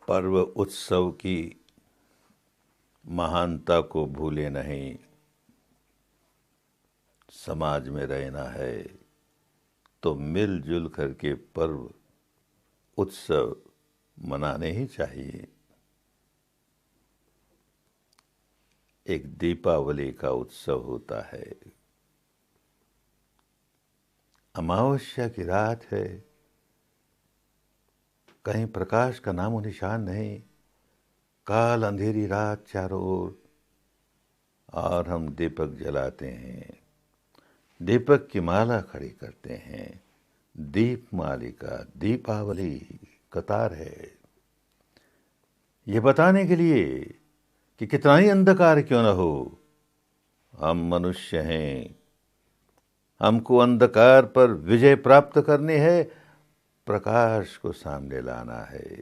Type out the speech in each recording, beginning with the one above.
पर्व उत्सव की महानता को भूले नहीं। समाज में रहना है तो मिलजुल करके पर्व उत्सव मनाने ही चाहिए। एक दीपावली का उत्सव होता है। अमावस्या की रात है, कहीं प्रकाश का नामो निशान नहीं, काल अंधेरी रात चारों ओर, और हम दीपक जलाते हैं, दीपक की माला खड़ी करते हैं। दीप मालिका दीपावली कतार है, ये बताने के लिए कि कितना ही अंधकार क्यों न हो, हम मनुष्य हैं, हमको अंधकार पर विजय प्राप्त करनी है, प्रकाश को सामने लाना है।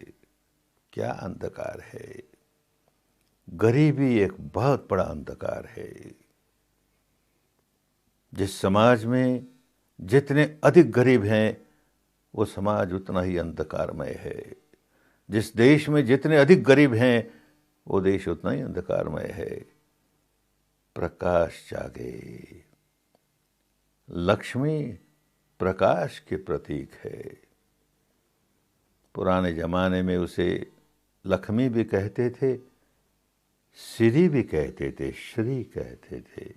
क्या अंधकार है? गरीबी एक बहुत बड़ा अंधकार है। जिस समाज में जितने अधिक गरीब हैं वो समाज उतना ही अंधकारमय है। जिस देश में जितने अधिक गरीब हैं वो देश उतना ही अंधकारमय है। प्रकाश जागे। लक्ष्मी प्रकाश के प्रतीक है। पुराने जमाने में उसे लक्ष्मी भी कहते थे, श्री भी कहते थे, श्री कहते थे।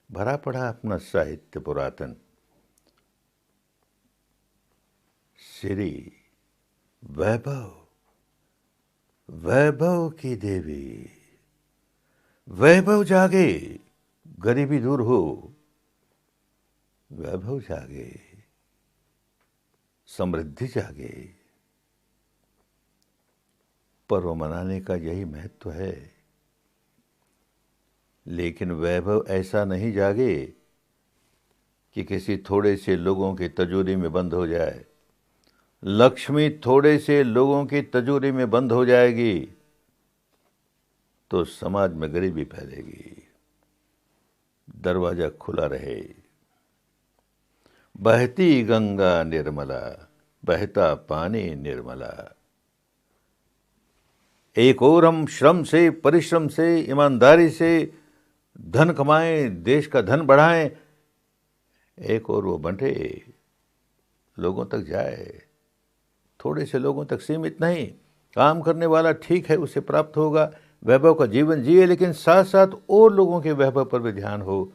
भरा पड़ा अपना साहित्य पुरातन। श्री वैभव, वैभव की देवी, वैभव जागे, गरीबी दूर हो, वैभव जागे, समृद्धि जागे। पर्व मनाने का यही महत्व है। लेकिन वैभव ऐसा नहीं जागे कि किसी थोड़े से लोगों की तिजोरी में बंद हो जाए। लक्ष्मी थोड़े से लोगों की तिजोरी में बंद हो जाएगी तो समाज में गरीबी फैलेगी। दरवाजा खुला रहे। बहती गंगा निर्मला, बहता पानी निर्मला। एक और हम श्रम से, परिश्रम से, ईमानदारी से धन कमाएं, देश का धन बढ़ाएं। एक और वो बंटे, लोगों तक जाए। थोड़े से लोगों तक सीमित नहीं। काम करने वाला ठीक है, उसे प्राप्त होगा, वैभव का जीवन जिए, लेकिन साथ साथ और लोगों के वैभव पर भी ध्यान हो।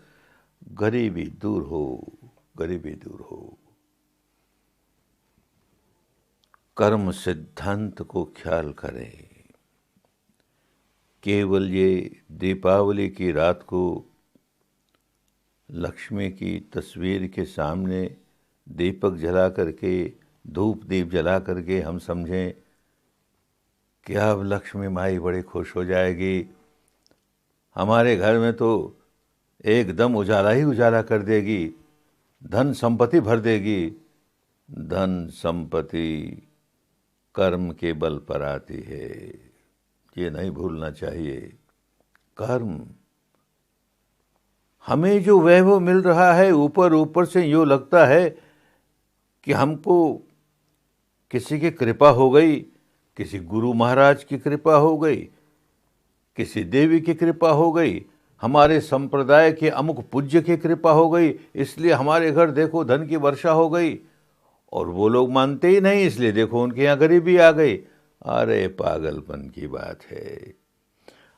गरीबी दूर हो, गरीबी दूर हो। कर्म सिद्धांत को ख्याल करें। केवल ये दीपावली की रात को लक्ष्मी की तस्वीर के सामने दीपक जला करके, धूप दीप जला करके हम समझें कि अब लक्ष्मी माई बड़ी खुश हो जाएगी, हमारे घर में तो एकदम उजाला ही उजाला कर देगी, धन संपत्ति भर देगी। धन संपत्ति कर्म के बल पर आती है, ये नहीं भूलना चाहिए। कर्म, हमें जो वैभव मिल रहा है ऊपर ऊपर से यूँ लगता है कि हमको किसी की कृपा हो गई, किसी गुरु महाराज की कृपा हो गई, किसी देवी की कृपा हो गई, हमारे संप्रदाय के अमुक पूज्य की कृपा हो गई, इसलिए हमारे घर देखो धन की वर्षा हो गई। और वो लोग मानते ही नहीं, इसलिए देखो उनके यहाँ गरीबी आ गई। अरे पागलपन की बात है।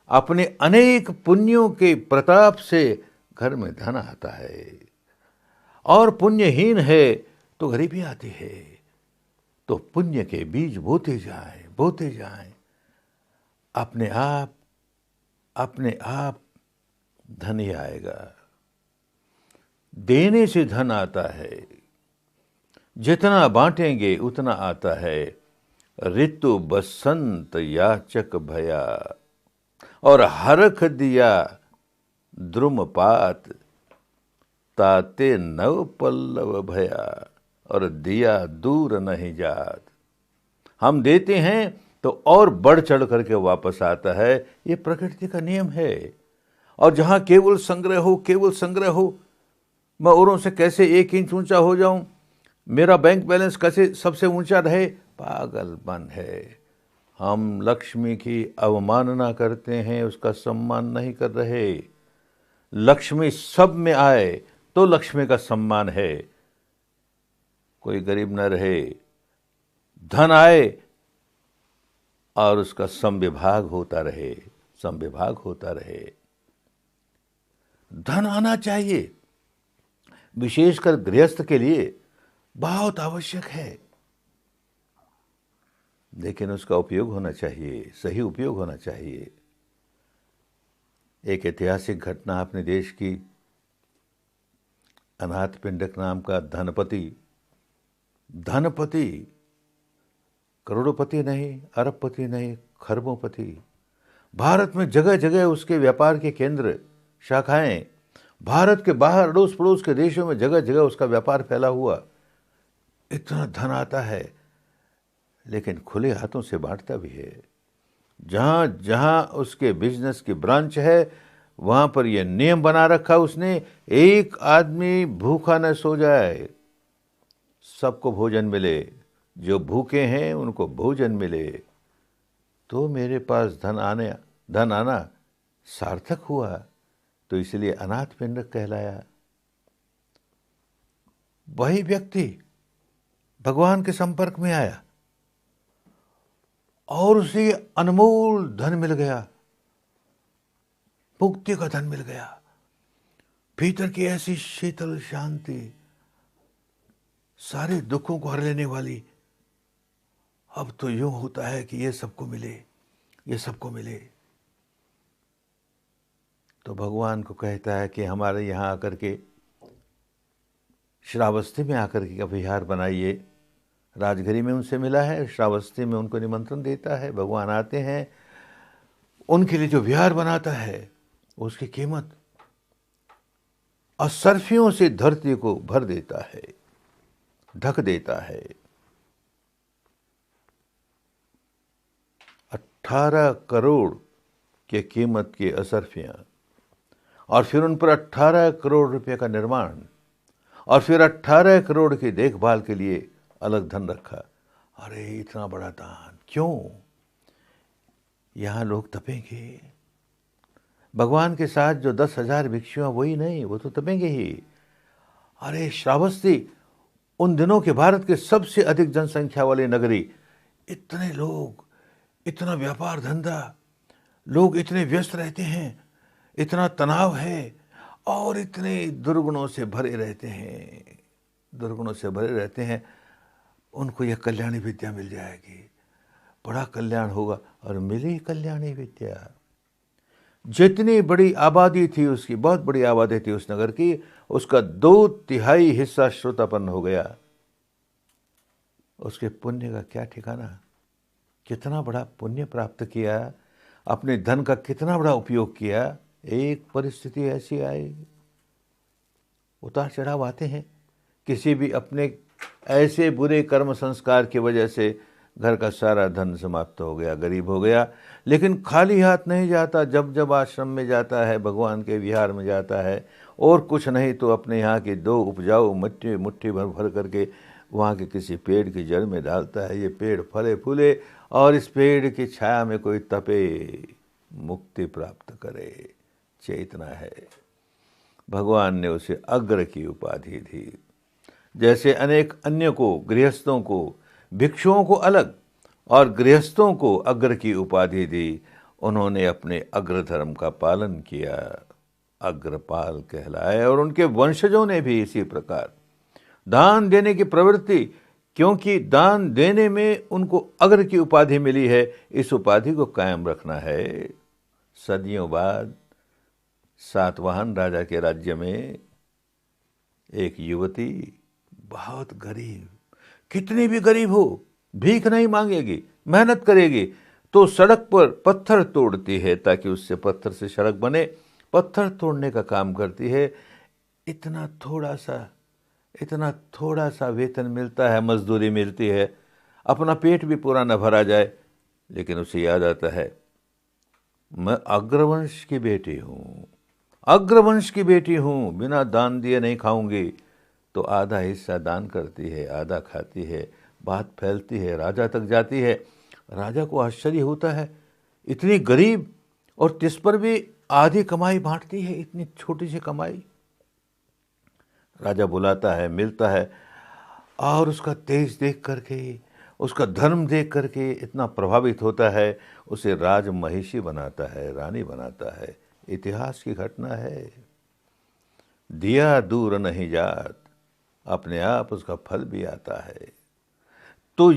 अपने अनेक पुण्यों के प्रताप से घर में धन आता है, और पुण्यहीन है तो गरीबी आती है। तो पुण्य के बीज बोते जाएं, बोते जाएं। अपने आप धन ही आएगा। देने से धन आता है। जितना बांटेंगे उतना आता है। ऋतु बसंत याचक भया, और हरख दिया द्रुमपात, ताते नव पल्लव भया, और दिया दूर नहीं जात। हम देते हैं तो और बढ़ चढ़ करके वापस आता है। ये प्रकृति का नियम है। और जहां केवल संग्रह हो, केवल संग्रह हो, मैं औरों से कैसे 1 इंच ऊंचा हो जाऊं, मेरा बैंक बैलेंस कैसे सबसे ऊंचा रहे, पागलपन है। हम लक्ष्मी की अवमानना करते हैं, उसका सम्मान नहीं कर रहे। लक्ष्मी सब में आए तो लक्ष्मी का सम्मान है। कोई गरीब न रहे, धन आए और उसका समविभाग होता रहे, समविभाग होता रहे। धन आना चाहिए, विशेषकर गृहस्थ के लिए बहुत आवश्यक है, लेकिन उसका उपयोग होना चाहिए, सही उपयोग होना चाहिए। एक ऐतिहासिक घटना अपने देश की, अनाथ पिंडक नाम का धनपति, करोड़पति नहीं, अरबपति नहीं, खरबोपति, भारत में जगह जगह उसके व्यापार के केंद्र, शाखाएं, भारत के बाहर अड़ोस पड़ोस के देशों में जगह जगह उसका व्यापार फैला हुआ। इतना धन आता है, लेकिन खुले हाथों से बांटता भी है। जहां जहां उसके बिजनेस की ब्रांच है, वहां पर यह नियम बना रखा उसने, एक आदमी भूखा न सो जाए, सबको भोजन मिले, जो भूखे हैं उनको भोजन मिले। तो मेरे पास धन आना सार्थक हुआ, तो इसलिए अनाथ पिंडक कहलाया। वही व्यक्ति भगवान के संपर्क में आया और उसे अनमोल धन मिल गया, मुक्ति का धन मिल गया, भीतर की ऐसी शीतल शांति, सारे दुखों को हर लेने वाली। अब तो यूं होता है कि ये सबको मिले, ये सबको मिले। तो भगवान को कहता है कि हमारे यहाँ आकर के, श्रावस्ती में आकर के विहार बनाइए। राजगिरी में उनसे मिला है, श्रावस्ती में उनको निमंत्रण देता है, भगवान आते हैं, उनके लिए जो विहार बनाता है उसकी कीमत असरफियों से धरती को भर देता है, ढक देता है। 18 करोड़ के कीमत के असरफियां, और फिर उन पर 18 करोड़ रुपए का निर्माण, और फिर 18 करोड़ की देखभाल के लिए अलग धन रखा। अरे इतना बड़ा दान क्यों? यहां लोग तपेंगे। भगवान के साथ जो 10,000 भिक्षुआ, वही नहीं, वो तो तपेंगे ही। अरे श्रावस्ती उन दिनों के भारत के सबसे अधिक जनसंख्या वाली नगरी, इतने लोग, इतना व्यापार धंधा, लोग इतने व्यस्त रहते हैं, इतना तनाव है, और इतने दुर्गुणों से भरे रहते हैं, दुर्गुणों से भरे रहते हैं। उनको यह कल्याणी विद्या मिल जाएगी, बड़ा कल्याण होगा। और मिली कल्याणी विद्या। जितनी बड़ी आबादी थी उसकी, बहुत बड़ी आबादी थी उस नगर की, उसका 2/3 हिस्सा श्रोतापन्न हो गया। उसके पुण्य का क्या ठिकाना, कितना बड़ा पुण्य प्राप्त किया, अपने धन का कितना बड़ा उपयोग किया। एक परिस्थिति ऐसी आई, उतार चढ़ाव आते हैं, किसी भी अपने ऐसे बुरे कर्म संस्कार की वजह से घर का सारा धन समाप्त हो गया, गरीब हो गया। लेकिन खाली हाथ नहीं जाता, जब जब आश्रम में जाता है, भगवान के विहार में जाता है, और कुछ नहीं तो अपने यहाँ की 2 उपजाऊ मुट्ठी भर भर करके वहाँ के किसी पेड़ की जड़ में डालता है। ये पेड़ फले फूले और इस पेड़ की छाया में कोई तपे, मुक्ति प्राप्त करे, चेतना है। भगवान ने उसे अग्र की उपाधि दी। जैसे अनेक अन्य को, गृहस्थों को, भिक्षुओं को अलग और गृहस्थों को अग्र की उपाधि दी। उन्होंने अपने अग्र धर्म का पालन किया, अग्रपाल कहलाए। और उनके वंशजों ने भी इसी प्रकार दान देने की प्रवृत्ति, क्योंकि दान देने में उनको अग्र की उपाधि मिली है, इस उपाधि को कायम रखना है। सदियों बाद सातवाहन राजा के राज्य में एक युवती, बहुत गरीब, कितनी भी गरीब हो, भीख नहीं मांगेगी, मेहनत करेगी, तो सड़क पर पत्थर तोड़ती है ताकि उससे पत्थर से सड़क बने, पत्थर तोड़ने का काम करती है। इतना थोड़ा सा वेतन मिलता है, मजदूरी मिलती है, अपना पेट भी पूरा न भरा जाए। लेकिन उसे याद आता है, मैं अग्रवंश की बेटी हूँ, अग्रवंश की बेटी हूँ, बिना दान दिए नहीं खाऊंगी। तो आधा हिस्सा दान करती है, आधा खाती है, बात फैलती है, राजा तक जाती है। राजा को आश्चर्य होता है, इतनी गरीब और तिस पर भी आधी कमाई बांटती है, इतनी छोटी सी कमाई। राजा बुलाता है, मिलता है, और उसका तेज देख करके, उसका धर्म देख करके इतना प्रभावित होता है, उसे राज महिषी बनाता है, रानी बनाता है। इतिहास की घटना है। दिया दूर नहीं जात, अपने आप उसका फल भी आता है। तो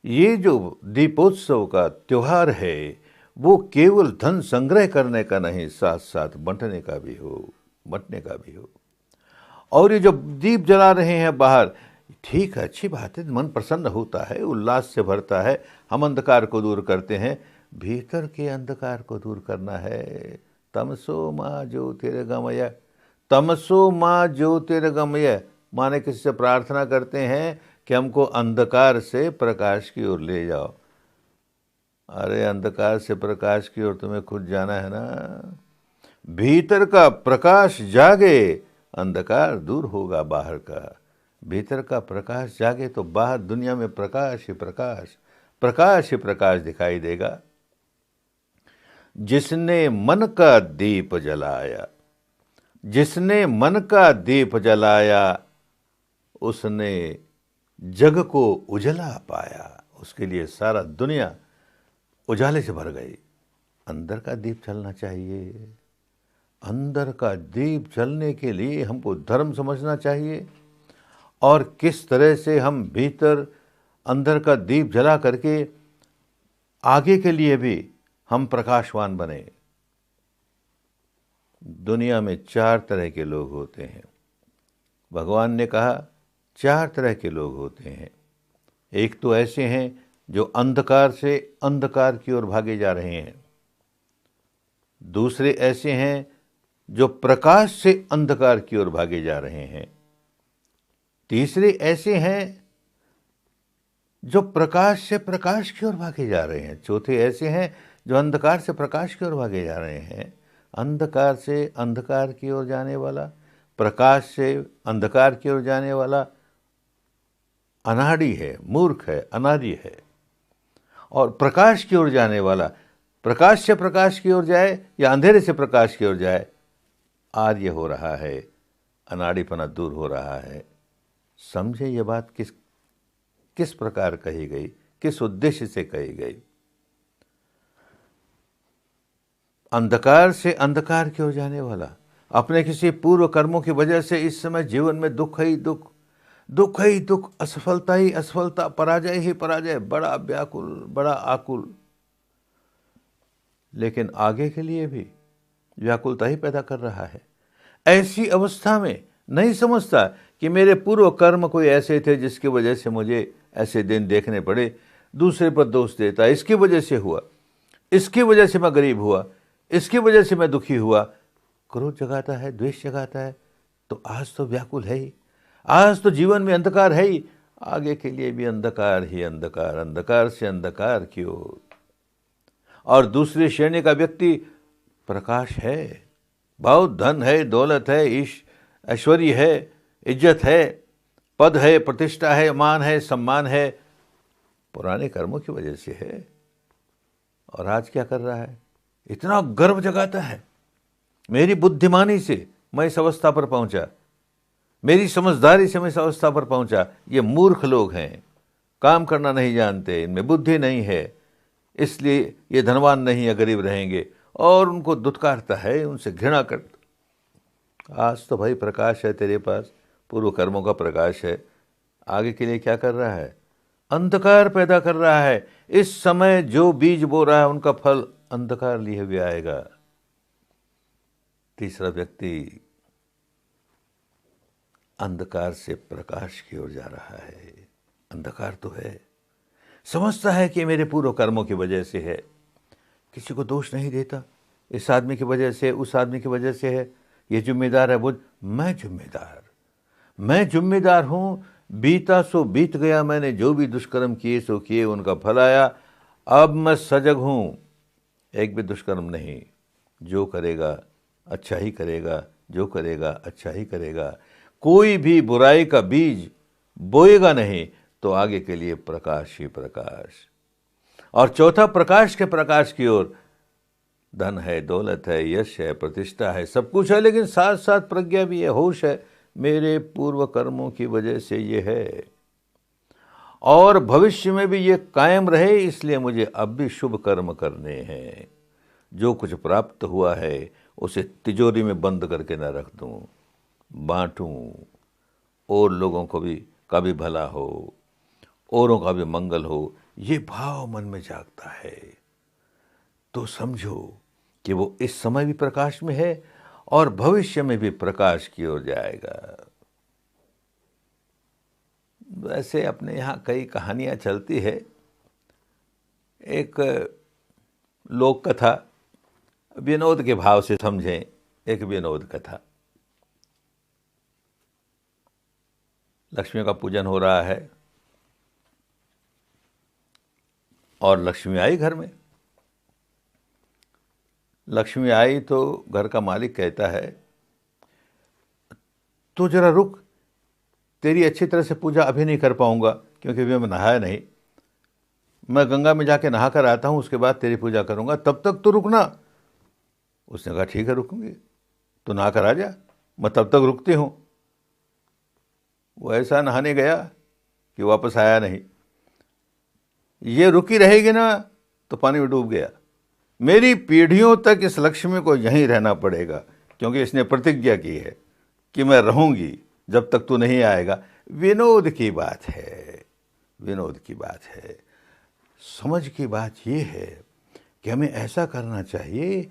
ये जो दीपोत्सव का त्योहार है, वो केवल धन संग्रह करने का नहीं, साथ साथ बंटने का भी हो, बंटने का भी हो। और ये जो दीप जला रहे हैं बाहर, ठीक है, अच्छी बात है, मन प्रसन्न होता है, उल्लास से भरता है, हम अंधकार को दूर करते हैं। भीतर के अंधकार को दूर करना है। तमसो माँ ज्योतिर्गमय, तमसो माँ ज्योतिर्गमय, माने किसी से प्रार्थना करते हैं कि हमको अंधकार से प्रकाश की ओर ले जाओ। अरे अंधकार से प्रकाश की ओर तुम्हें खुद जाना है ना। भीतर का प्रकाश जागे, अंधकार दूर होगा बाहर का। भीतर का प्रकाश जागे तो बाहर दुनिया में प्रकाश ही प्रकाश, प्रकाश ही प्रकाश दिखाई देगा। जिसने मन का दीप जलाया, जिसने मन का दीप जलाया, उसने जग को उजला पाया। उसके लिए सारा दुनिया उजाले से भर गई। अंदर का दीप जलना चाहिए। अंदर का दीप जलने के लिए हमको धर्म समझना चाहिए, और किस तरह से हम भीतर अंदर का दीप जला करके आगे के लिए भी हम प्रकाशवान बने। दुनिया में 4 तरह के लोग होते हैं। भगवान ने कहा 4 तरह के लोग होते हैं। एक तो ऐसे हैं जो अंधकार से अंधकार की ओर भागे जा रहे हैं। दूसरे ऐसे हैं जो प्रकाश से अंधकार की ओर भागे जा रहे हैं। तीसरे ऐसे हैं जो प्रकाश से प्रकाश की ओर भागे जा रहे हैं। चौथे ऐसे हैं जो अंधकार से प्रकाश की ओर भागे जा रहे हैं। अंधकार से अंधकार की ओर जाने वाला, प्रकाश से अंधकार की ओर जाने वाला अनाड़ी है, मूर्ख है, अनादि है। और प्रकाश की ओर जाने वाला प्रकाश से प्रकाश की ओर जाए या अंधेरे से प्रकाश की ओर जाए, आर्य हो रहा है, अनाड़ीपना दूर हो रहा है। समझे ये बात किस प्रकार कही गई, किस उद्देश्य से कही गई। अंधकार से अंधकार की ओर जाने वाला, अपने किसी पूर्व कर्मों की वजह से इस समय जीवन में दुख ही दुख, दुख ही दुख, असफलता ही असफलता, पराजय ही पराजय, बड़ा व्याकुल, बड़ा आकुल। लेकिन आगे के लिए भी व्याकुलता ही पैदा कर रहा है। ऐसी अवस्था में नहीं समझता कि मेरे पूर्व कर्म कोई ऐसे थे जिसकी वजह से मुझे ऐसे दिन देखने पड़े। दूसरे पर दोष देता है, इसकी वजह से हुआ, इसकी वजह से मैं गरीब हुआ, इसकी वजह से मैं दुखी हुआ। क्रोध जगाता है, द्वेष जगाता है। तो आज तो व्याकुल है ही, आज तो जीवन में अंधकार है ही, आगे के लिए भी अंधकार ही अंधकार, अंधकार से अंधकार की ओर। और दूसरी श्रेणी का व्यक्ति प्रकाश है, बहुत धन है, दौलत है, ऐश्वर्य है, इज्जत है, पद है, प्रतिष्ठा है, मान है, सम्मान है, पुराने कर्मों की वजह से है। और आज क्या कर रहा है, इतना गर्व जगाता है, मेरी बुद्धिमानी से मैं इस अवस्था पर पहुंचा, मेरी समझदारी से मैं इस अवस्था पर पहुंचा। ये मूर्ख लोग हैं, काम करना नहीं जानते, इनमें बुद्धि नहीं है, इसलिए ये धनवान नहीं है, गरीब रहेंगे। और उनको दुत्कारता है, उनसे घृणा करता। आज तो भाई प्रकाश है तेरे पास, पूर्व कर्मों का प्रकाश है, आगे के लिए क्या कर रहा है, अंधकार पैदा कर रहा है। इस समय जो बीज बो रहा है उनका फल अंधकार लिए हुए आएगा। तीसरा व्यक्ति अंधकार से प्रकाश की ओर जा रहा है। अंधकार तो है, समझता है कि मेरे पूर्व कर्मों की वजह से है, किसी को दोष नहीं देता, इस आदमी की वजह से, उस आदमी की वजह से है, ये जिम्मेदार है, वो मैं जिम्मेदार हूँ। बीता सो बीत गया, मैंने जो भी दुष्कर्म किए सो किए, उनका फल आया। अब मैं सजग हूँ, एक भी दुष्कर्म नहीं। जो करेगा अच्छा ही करेगा, जो करेगा अच्छा ही करेगा। कोई भी बुराई का बीज बोएगा नहीं, तो आगे के लिए प्रकाश ही प्रकाश। और चौथा, प्रकाश के प्रकाश की ओर। धन है, दौलत है, यश है, प्रतिष्ठा है, सब कुछ है, लेकिन साथ साथ प्रज्ञा भी है, होश है। मेरे पूर्व कर्मों की वजह से ये है और भविष्य में भी ये कायम रहे, इसलिए मुझे अब भी शुभ कर्म करने हैं। जो कुछ प्राप्त हुआ है उसे तिजोरी में बंद करके न रख दूं, बांटूं, और लोगों को भी का भी भला हो, औरों का भी मंगल हो। ये भाव मन में जागता है तो समझो कि वो इस समय भी प्रकाश में है और भविष्य में भी प्रकाश की ओर जाएगा। वैसे अपने यहाँ कई कहानियाँ चलती है। एक लोक कथा, विनोद के भाव से समझें, एक विनोद कथा। लक्ष्मी का पूजन हो रहा है और लक्ष्मी आई घर में। लक्ष्मी आई तो घर का मालिक कहता है, तो जरा रुक, तेरी अच्छी तरह से पूजा अभी नहीं कर पाऊंगा क्योंकि अभी मैं नहाया नहीं। मैं गंगा में जाके नहा कर आता हूँ, उसके बाद तेरी पूजा करूंगा, तब तक तो रुकना। उसने कहा ठीक है रुकूंगी, तो नहा कर आ जा, मैं तब तक रुकती हूँ। वो ऐसा नहाने गया कि वापस आया नहीं। ये रुकी रहेगी ना तो पानी में डूब गया। मेरी पीढ़ियों तक इस लक्ष्मी को यहीं रहना पड़ेगा, क्योंकि इसने प्रतिज्ञा की है कि मैं रहूंगी जब तक तू नहीं आएगा। विनोद की बात है, विनोद की बात है। समझ की बात ये है कि हमें ऐसा करना चाहिए,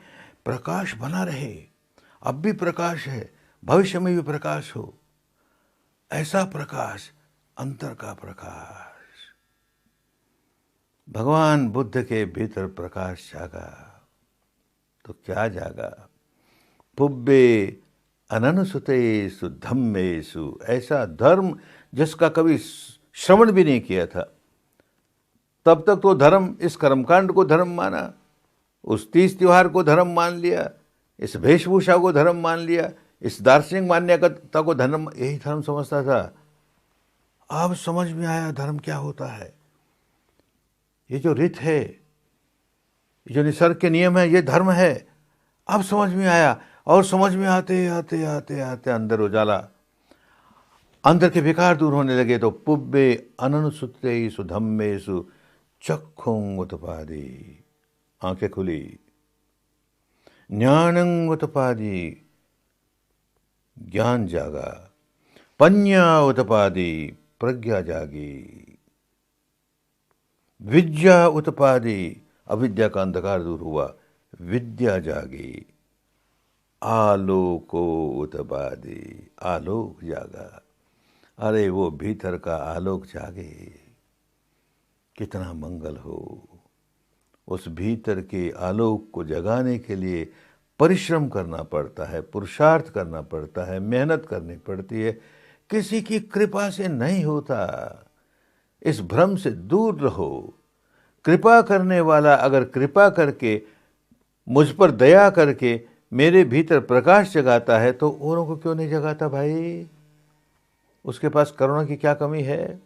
प्रकाश बना रहे। अब भी प्रकाश है, भविष्य में भी प्रकाश हो। ऐसा प्रकाश, अंतर का प्रकाश। भगवान बुद्ध के भीतर प्रकाश जागा तो क्या जागा? पुब्बे अननुसुतेषु धम्मेषु, ऐसा धर्म जिसका कभी श्रवण भी नहीं किया था। तब तक तो धर्म, इस कर्मकांड को धर्म माना, उस तीज त्योहार को धर्म मान लिया, इस वेशभूषा को धर्म मान लिया, इस दार्शनिक मान्यता को धर्म, यही धर्म समझता था। अब समझ में आया धर्म क्या होता है। ये जो रित है, ये जो निसर्ग के नियम है, ये धर्म है। अब समझ में आया, और समझ में आते आते आते आते अंदर उजाला, अंदर के विकार दूर होने लगे। तो पुब्बे अननुसुतेषु धम्मेषु चक्षुं उत्पादि, आंखें खुली। ज्ञानं उत्पादि, ज्ञान जागा। पඤ्ञा उत्पादि, प्रज्ञा जागी। विद्या उत्पादि, अविद्या का अंधकार दूर हुआ, विद्या जागी। आलोको उत्पादि, आलोक जागा। अरे वो भीतर का आलोक जागे, कितना मंगल हो। उस भीतर के आलोक को जगाने के लिए परिश्रम करना पड़ता है, पुरुषार्थ करना पड़ता है, मेहनत करनी पड़ती है। किसी की कृपा से नहीं होता। इस भ्रम से दूर रहो। कृपा करने वाला अगर कृपा करके, मुझ पर दया करके मेरे भीतर प्रकाश जगाता है तो औरों को क्यों नहीं जगाता भाई? उसके पास करुणा की क्या कमी है?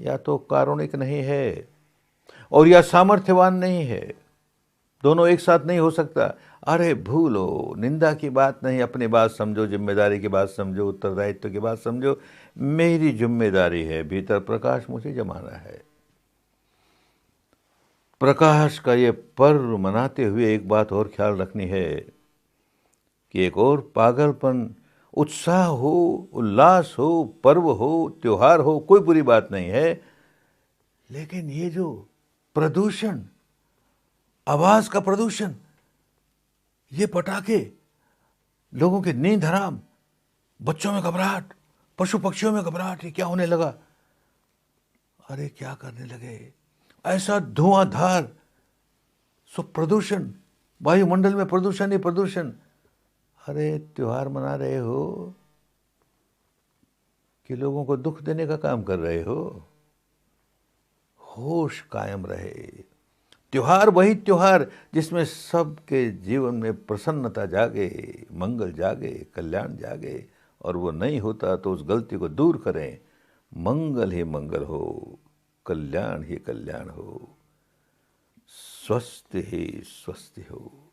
या तो कारुणिक नहीं है और या सामर्थ्यवान नहीं है। दोनों एक साथ नहीं हो सकता। अरे भूलो, निंदा की बात नहीं, अपनी बात समझो, जिम्मेदारी की बात समझो, उत्तरदायित्व की बात समझो। मेरी जिम्मेदारी है, भीतर प्रकाश मुझे जमाना है। प्रकाश का ये पर्व मनाते हुए एक बात और ख्याल रखनी है कि एक और पागलपन, उत्साह हो, उल्लास हो, पर्व हो, त्योहार हो, कोई बुरी बात नहीं है, लेकिन ये जो प्रदूषण, आवाज का प्रदूषण, ये पटाखे, लोगों की नींद हराम, बच्चों में घबराहट, पशु पक्षियों में घबराहट, ये क्या होने लगा? अरे क्या करने लगे? ऐसा धुआंधार, सो प्रदूषण, वायुमंडल में प्रदूषण ही प्रदूषण। अरे त्योहार मना रहे हो कि लोगों को दुख देने का काम कर रहे हो? होश कायम रहे। त्योहार वही त्योहार जिसमें सबके जीवन में प्रसन्नता जागे, मंगल जागे, कल्याण जागे, और वो नहीं होता तो उस गलती को दूर करें। मंगल ही मंगल हो। कल्याण ही कल्याण हो। स्वस्थ ही स्वस्थ हो।